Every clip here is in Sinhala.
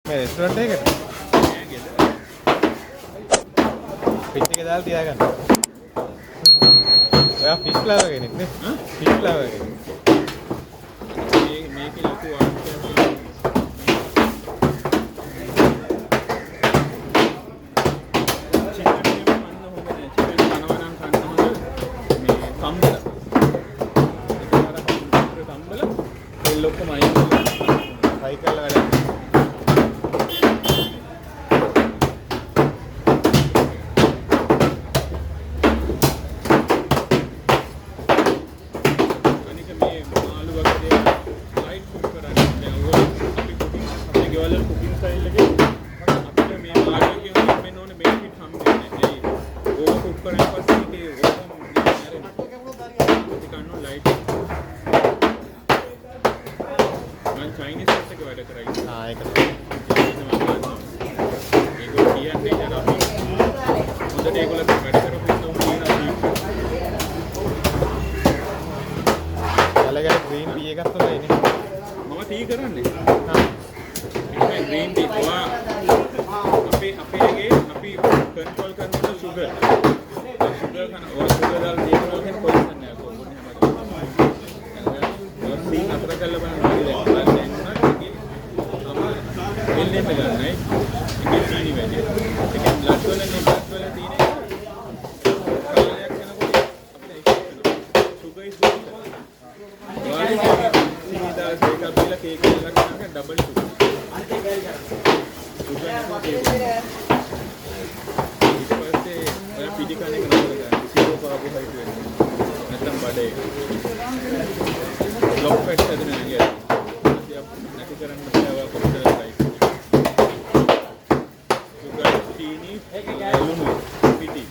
මේ රෙස්ටුරන්ට් එකකට පිට් එක දාලා තියාගන්න. ඔයා ෆිෂ් ලවර් කෙනෙක් නේ? ෆිෂ් ලවර් කෙනෙක්. මේකේ ලොකු ආර්ට් ලොක්කම අයින් කරලා වැඩ. අනික මේ මාළු වගේ දේවල් ලයිට් කුක් කරන්නේ දැන් ඔය අපි කුකින් අපේ ගෙවල් වල කුකින් ස්ටයිල් එකේ අපිට මේ මාළු එකේ වෙන්න ඕනේ බෙනිෆිට් හම්බෙන්නේ. ඒ ඕක කුක් කරලා පස්සේ ඒකේ ඕකම නිකන් ලයිට් Chinese set එක වැඩ කරයි. ඒක තමයි. ඒගොල්ලෝ කියන්නේ අර අපි හොඳට ඒගොල්ලෝ වැඩ කරපු ඉන්නවා කියනවා. අලගල green tea එකක් තමයි නේ. මම ටී කරන්නේ. මේ green tea ඔයා අපේ අපි කන්ට්‍රෝල් කරනවා sugar. sugar කරන ඔය sugar දාලා දෙනවා කියන්නේ පොයිසන් නෑ කොහොමද හැමදාම. සීන් අතර කරලා බලන්න එන්නේ ගන්නයි ඉතින් සීනි වැඩි ඒක බ්ලඩ් වල තියෙන කාලයක් යනකොට අපිට ඒක සුගර් ඉස් ගුඩ් සීනි දාලා ඒක අපිලා කේක් එකක් ගන්න ඩබල් සුගර් ඊට පස්සේ ඔය පිටි කන එක නතර ගන්න සීරෝ කාබෝහයිඩ්‍රේට් වෙන්නේ නැත්නම් බඩේ ලොක් ෆැට් හදන එක නැති කරන්න බෑ කොහොමද පිටි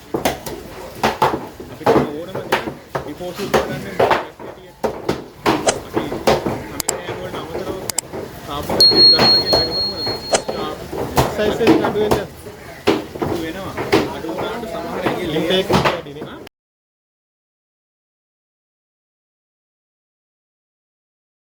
අපිට ඕනම දෙයක් බිෆෝර් ෂූට් කරන්නේ අපි හැම වලට අමතරව කාබෝහයිඩ්‍රේට් ගන්න කියලා වැඩි කරනවද එක්සර්සයිස් එක අඩු වෙනවා අඩු වුණාට සමහර ඇඟේ ලේ